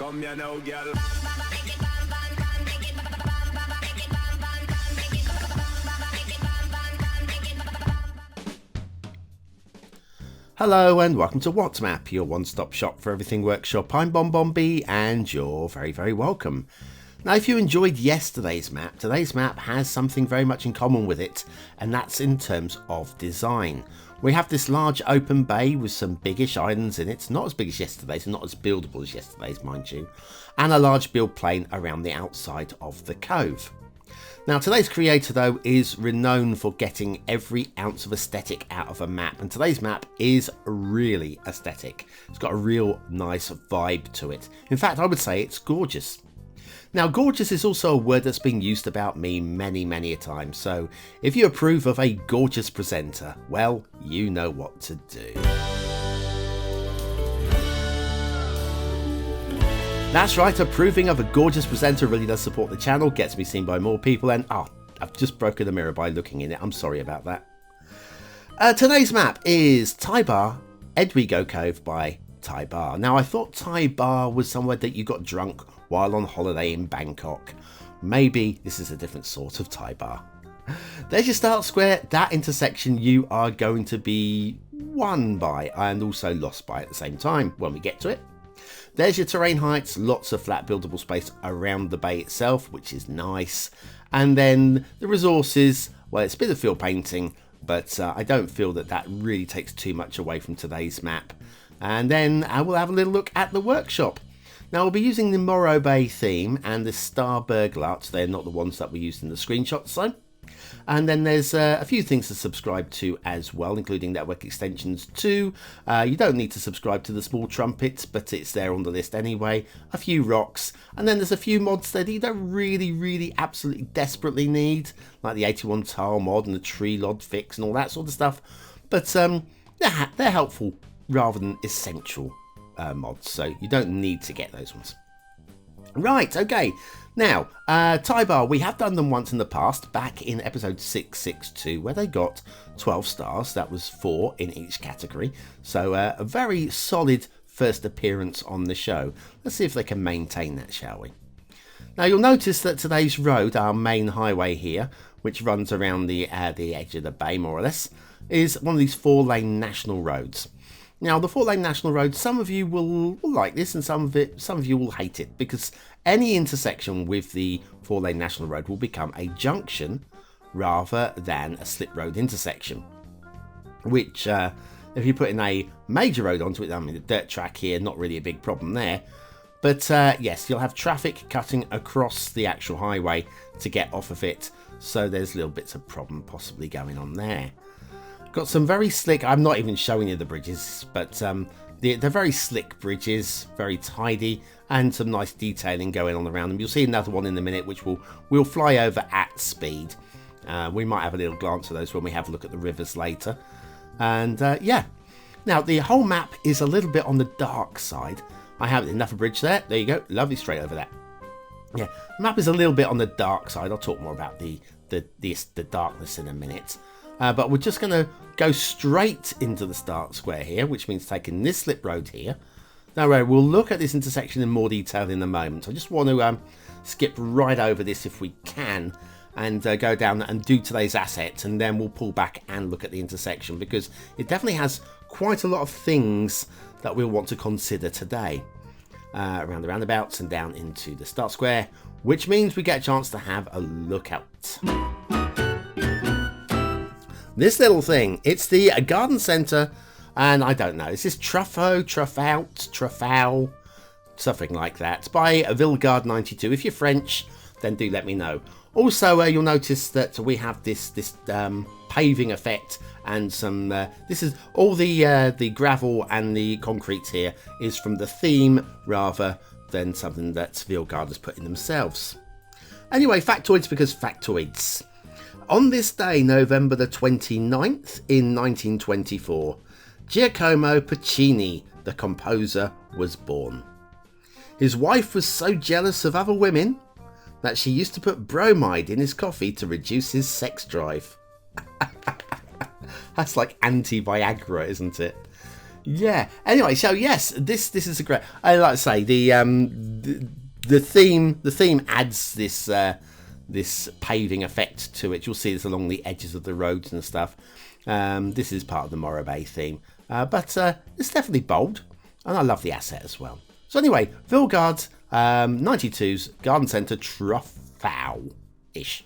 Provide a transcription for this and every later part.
Come here now, girl. Hello and welcome to WhatsMap, your one-stop shop for everything workshop. I'm BonBonB and you're very, very welcome. Now, if you enjoyed yesterday's map, today's map has something very much in common with it, and that's in terms of design. We have this large open bay with some biggish islands in it, not as big as yesterday's, and not as buildable as yesterday's, mind you, and a large build plane around the outside of the cove. Now, today's creator, though, is renowned for getting every ounce of aesthetic out of a map, and today's map is really aesthetic. It's got a real nice vibe to it. In fact, I would say it's gorgeous. Now, gorgeous is also a word that's been used about me many a time, so if you approve of a gorgeous presenter, well, you know what to do. That's right, approving of a gorgeous presenter really does support the channel, gets me seen by more people, and I've just broken the mirror by looking in it. I'm sorry about that. Today's map is Tai'Ba, Edwigo Cove by Tai'Ba. Now, I thought Tai'Ba was somewhere that you got drunk while on holiday in Bangkok. Maybe this is a different sort of Tai'Ba. There's your start square. That intersection you are going to be won by and also lost by at the same time when we get to it. There's your terrain heights, lots of flat buildable space around the bay itself, which is nice. And then the resources, well, it's a bit of field painting, but I don't feel that that really takes too much away from today's map. And then I will have a little look at the workshop. Now, we'll be using the Morro Bay theme and the Star Burglarts. They're not the ones that we used in the screenshots, though. And then there's a few things to subscribe to as well, including network extensions too. You don't need to subscribe to the small trumpets, but it's there on the list anyway. A few rocks, and then there's a few mods that you don't really absolutely desperately need, like the 81 tile mod and the tree lod fix and all that sort of stuff. But they're helpful rather than essential mods, so you don't need to get those ones. Right, okay. Now, Tai'Ba, we have done them once in the past, back in episode 662, where they got 12 stars. That was 4 in each category. So a very solid first appearance on the show. Let's see if they can maintain that, shall we? Now, you'll notice that today's road, our main highway here, which runs around the edge of the bay, more or less, is one of these 4-lane national roads. Now, the 4-lane national road, some of you will like this and some of you will hate it, because any intersection with the 4-lane national road will become a junction rather than a slip road intersection. Which, if you put in a major road onto it, I mean, the dirt track here, not really a big problem there. But yes, you'll have traffic cutting across the actual highway to get off of it. So there's little bits of problem possibly going on there. Got some very slick, I'm not even showing you the bridges, but they're very slick bridges, very tidy, and some nice detailing going on around them. You'll see another one in a minute, which we'll fly over at speed. We might have a little glance at those when we have a look at the rivers later. And yeah, now the whole map is a little bit on the dark side. I have enough of a bridge there. There you go, lovely, straight over that. Yeah, the map is a little bit on the dark side. I'll talk more about the darkness in a minute. But we're just going to go straight into the start square here, which means taking this slip road here. Now, we'll look at this intersection in more detail in a moment. I just want to skip right over this if we can and go down and do today's asset, and then we'll pull back and look at the intersection, because it definitely has quite a lot of things that we'll want to consider today. Around the roundabouts and down into the start square, which means we get a chance to have a look out. This little thing, it's the garden centre, and I don't know, is this Truffaut, something like that, by Villegard 92. If you're French, then do let me know. Also, you'll notice that we have this paving effect, and some. This is all the gravel and the concrete here is from the theme rather than something that Villegard has put in themselves. Anyway, factoids because factoids. On this day, November the 29th in 1924, Giacomo Puccini, the composer, was born. His wife was so jealous of other women that she used to put bromide in his coffee to reduce his sex drive. That's like anti-Viagra, isn't it? Yeah. Anyway, so yes, this is a great. I like to say the the theme adds this this paving effect to it. You'll see this along the edges of the roads and stuff. This is part of the Morabay theme, but it's definitely bold, and I love the asset as well. So anyway, Vilgard 92's Garden Centre Truffaut-ish.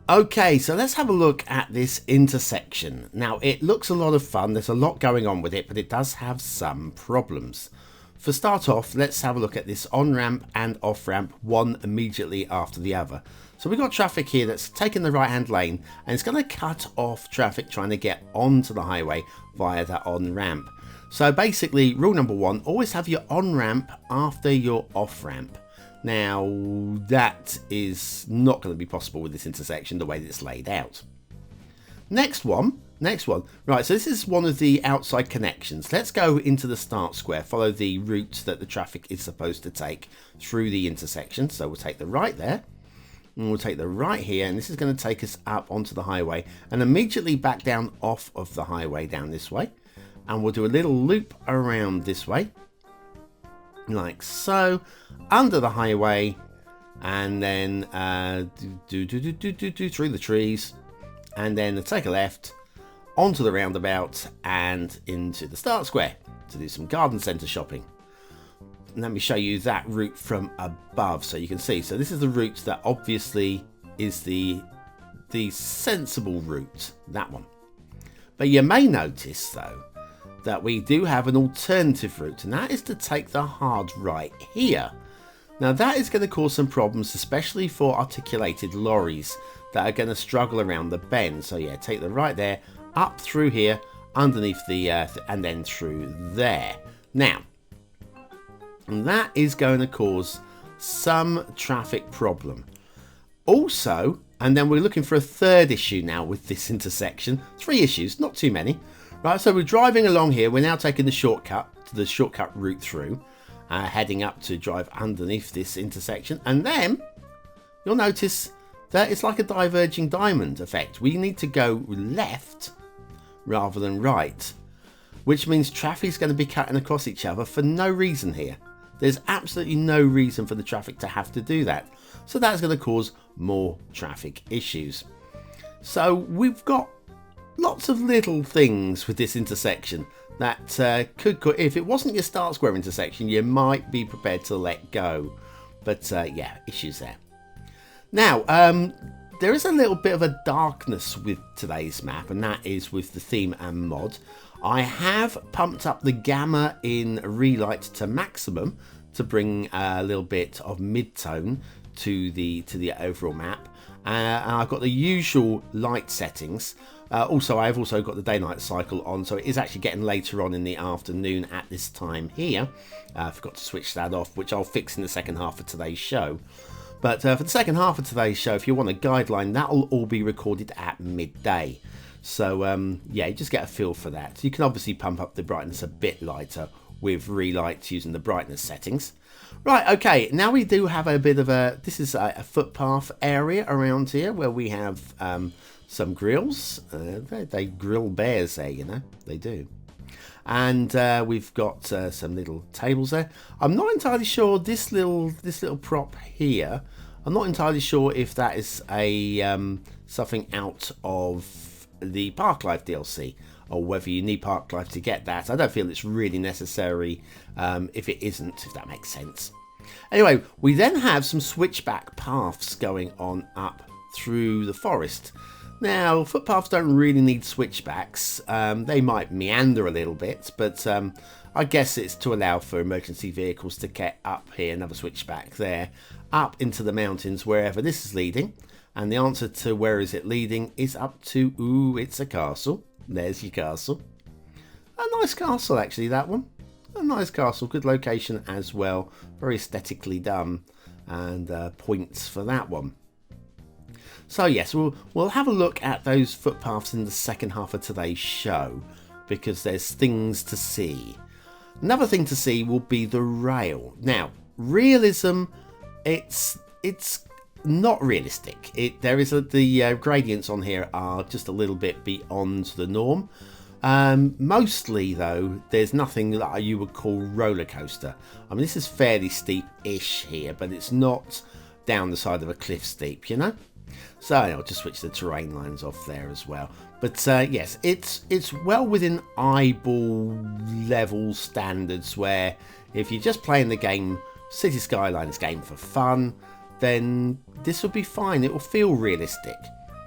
Okay, so let's have a look at this intersection. Now, it looks a lot of fun. There's a lot going on with it, but it does have some problems. For start off, let's have a look at this on-ramp and off-ramp, one immediately after the other. So we've got traffic here that's taken the right-hand lane, and it's going to cut off traffic trying to get onto the highway via that on-ramp. So basically, rule number one, always have your on-ramp after your off-ramp. Now, that is not going to be possible with this intersection the way that it's laid out. Next one. Right, so this is one of the outside connections. Let's go into the start square, follow the route that the traffic is supposed to take through the intersection. So we'll take the right there, and we'll take the right here, and this is going to take us up onto the highway and immediately back down off of the highway down this way. And we'll do a little loop around this way, like so, under the highway, and then through the trees, and then take a left onto the roundabout and into the start square to do some garden centre shopping. Let me show you that route from above so you can see. So this is the route that obviously is the sensible route, that one. But you may notice though that we do have an alternative route, and that is to take the hard right here. Now that is going to cause some problems, especially for articulated lorries that are going to struggle around the bend. So yeah, take the right there, up through here, underneath the and then through there. Now, that is going to cause some traffic problem. Also, and then we're looking for a third issue now with this intersection. 3 issues, not too many. Right, so we're driving along here. We're now taking the shortcut route through, heading up to drive underneath this intersection. And then you'll notice that it's like a diverging diamond effect. We need to go left rather than right, which means traffic is going to be cutting across each other for no reason here. There's absolutely no reason for the traffic to have to do that. So that's going to cause more traffic issues. So we've got lots of little things with this intersection that could, if it wasn't your start square intersection, you might be prepared to let go. But yeah, issues there. Now, there is a little bit of a darkness with today's map, and that is with the theme and mod. I have pumped up the gamma in relight to maximum to bring a little bit of mid-tone to the overall map. And I've got the usual light settings. Also, I've also got the day-night cycle on, so it is actually getting later on in the afternoon at this time here. I forgot to switch that off, which I'll fix in the second half of today's show. But for the second half of today's show, if you want a guideline, that will all be recorded at midday. So yeah, you just get a feel for that. You can obviously pump up the brightness a bit lighter with relight using the brightness settings. Right, okay, now we do have a bit of this is a footpath area around here where we have some grills. They grill bears there, you know, they do. And we've got some little tables there. I'm not entirely sure this little prop here. I'm not entirely sure if that is a something out of the Park Life DLC, or whether you need Park Life to get that. I don't feel it's really necessary if it isn't, if that makes sense. Anyway, we then have some switchback paths going on up through the forest. Now, footpaths don't really need switchbacks. They might meander a little bit, but I guess it's to allow for emergency vehicles to get up here, another switchback there, up into the mountains, wherever this is leading. And the answer to where is it leading is up to, ooh, it's a castle. There's your castle. A nice castle, actually, that one. A nice castle, good location as well. Very aesthetically done, and points for that one. So yes, we'll have a look at those footpaths in the second half of today's show, because there's things to see. Another thing to see will be the rail. Now, realism, it's not realistic. The gradients on here are just a little bit beyond the norm. Mostly though, there's nothing that you would call roller coaster. I mean, this is fairly steep-ish here, but it's not down the side of a cliff steep, you know. So I'll just switch the terrain lines off there as well. But yes, it's well within eyeball level standards, where if you're just playing the game, Cities Skylines game for fun, then this will be fine. It will feel realistic.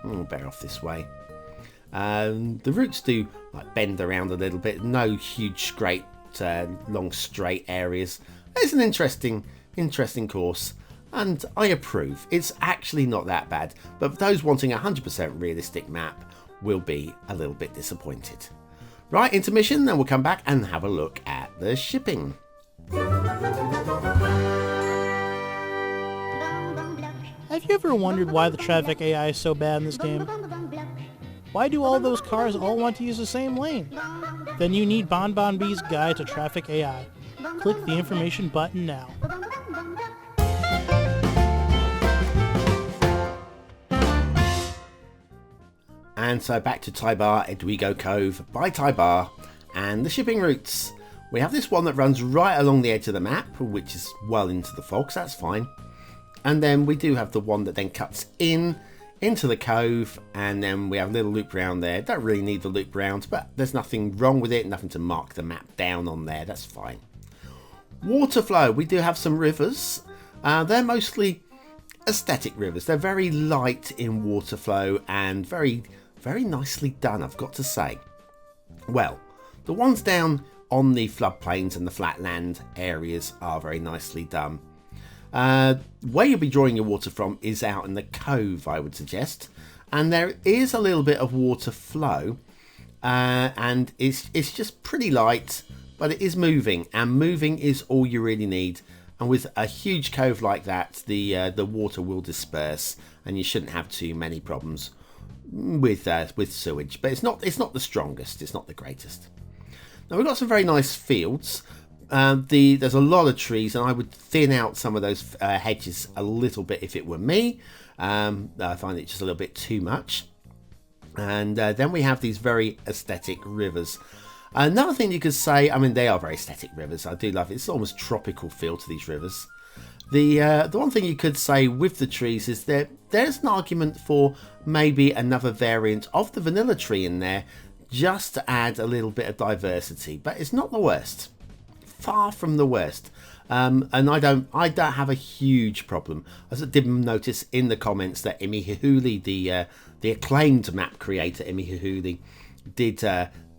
Better off this way. The routes do like bend around a little bit. No huge, great, long straight areas. It's an interesting course. And I approve. It's actually not that bad, but for those wanting a 100% realistic map will be a little bit disappointed. Right, intermission, then we'll come back and have a look at the shipping. Have you ever wondered why the traffic AI is so bad in this game? Why do all those cars all want to use the same lane? Then you need BonBonB's Guide to Traffic AI. Click the information button now. And so back to Tai'Ba, Edwigo Cove by Tai'Ba, and the shipping routes. We have this one that runs right along the edge of the map, which is well into the fog, so that's fine. And then we do have the one that then cuts into the cove, and then we have a little loop round there. Don't really need the loop round, but there's nothing wrong with it, nothing to mark the map down on there, that's fine. Water flow, we do have some rivers. They're mostly aesthetic rivers. They're very light in water flow and very nicely done, I've got to say. Well, the ones down on the floodplains and the flatland areas are very nicely done. Where you'll be drawing your water from is out in the cove, I would suggest, and there is a little bit of water flow, and it's just pretty light, but it is moving, and moving is all you really need. And with a huge cove like that, the water will disperse, and you shouldn't have too many problems with sewage. But it's not the strongest, it's not the greatest. Now we've got some very nice fields. There's a lot of trees, and I would thin out some of those hedges a little bit if it were me. I find it just a little bit too much. And then we have these very aesthetic rivers. Another thing you could say, I mean, they are very aesthetic rivers. I do love it. It's almost tropical feel to these rivers. The one thing you could say with the trees is that there's an argument for maybe another variant of the vanilla tree in there, just to add a little bit of diversity. But it's not the worst. Far from the worst. And I don't have a huge problem. As I did notice in the comments that Imi Hihuli, the acclaimed map creator Imi Hihuli,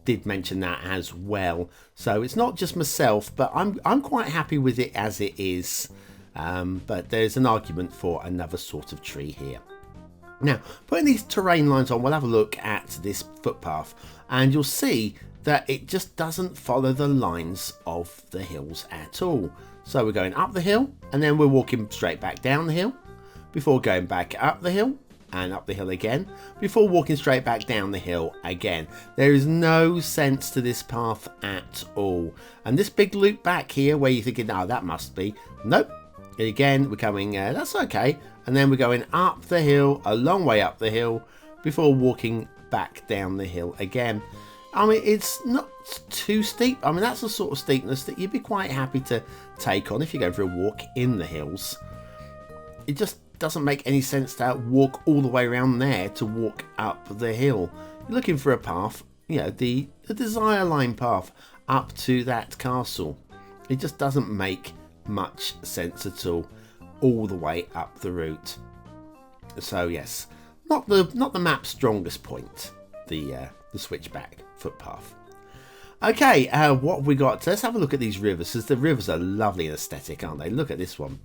did mention that as well. So it's not just myself, but I'm quite happy with it as it is. But there's an argument for another sort of tree here. Now, putting these terrain lines on, we'll have a look at this footpath, and you'll see that it just doesn't follow the lines of the hills at all. So we're going up the hill, and then we're walking straight back down the hill, before going back up the hill, and up the hill again, before walking straight back down the hill again. There is no sense to this path at all. And this big loop back here, where you're thinking, oh, that must be. Nope. Again, we're coming, that's okay. And then we're going up the hill, a long way up the hill, before walking back down the hill again. I mean, it's not too steep. I mean, that's the sort of steepness that you'd be quite happy to take on if you're going for a walk in the hills. It just doesn't make any sense to walk all the way around there to walk up the hill. You're looking for a path, you know, the desire line path up to that castle. It just doesn't make much sense at all the way up the route. So yes, not the map's strongest point, the switchback footpath. Okay, what have we got? Let's have a look at these rivers, because the rivers are lovely and aesthetic, aren't they? Look at this one.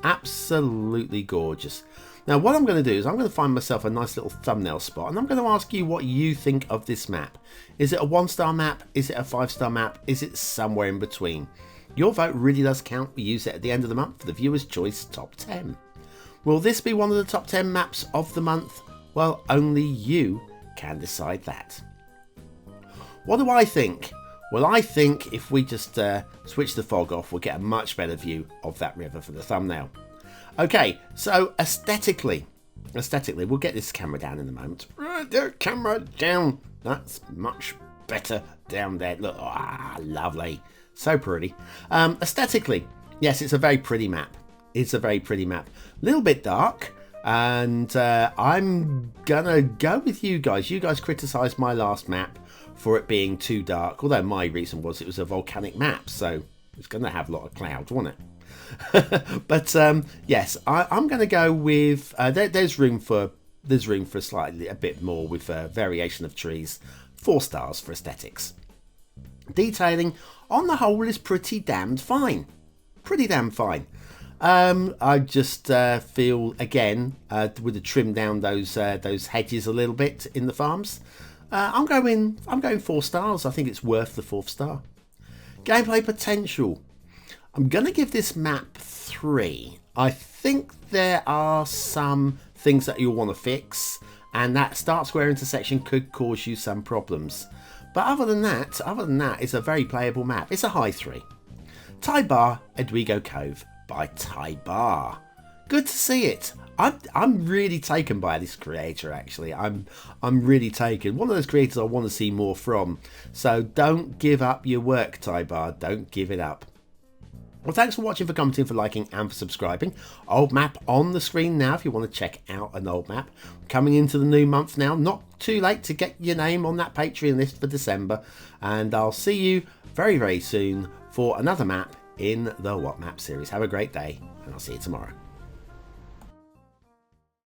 Absolutely gorgeous. Now what I'm going to do is I'm going to find myself a nice little thumbnail spot, and I'm going to ask you what you think of this map. Is it a 1-star map? Is it a 5-star map? Is it somewhere in between? Your vote really does count. We use it at the end of the month for the Viewer's Choice Top 10. Will this be one of the top 10 maps of the month? Well, only you can decide that. What do I think? Well, I think if we just switch the fog off, we'll get a much better view of that river for the thumbnail. Okay, so aesthetically, we'll get this camera down in a moment. Right there, camera down. That's much better down there. Look, lovely. So pretty. Aesthetically, yes, it's a very pretty map. It's a very pretty map. A little bit dark. And I'm gonna go with you guys. You guys criticised my last map for it being too dark. Although my reason was it was a volcanic map. So it's going to have a lot of clouds, wasn't it? But yes, I'm going to go with... there's room for slightly a bit more with variation of trees. 4 stars for aesthetics. Detailing, on the whole, is pretty damned fine. Pretty damn fine. I just feel, again, with the trim down those hedges a little bit in the farms. I'm going 4 stars. I think it's worth the 4th star. Gameplay potential. I'm going to give this map 3. I think there are some things that you'll want to fix, and that start square intersection could cause you some problems. But other than that, it's a very playable map. It's a high 3. Tai'Ba, Edwigo Cove by Tai'Ba. Good to see it. I'm really taken by this creator, actually. I'm really taken. One of those creators I want to see more from. So don't give up your work, Tai'Ba. Don't give it up. Well, thanks for watching, for commenting, for liking, and for subscribing. Old map on the screen now if you want to check out an old map. Coming into the new month now. Not too late to get your name on that Patreon list for December. And I'll see you very, very soon for another map in the What Map series. Have a great day, and I'll see you tomorrow.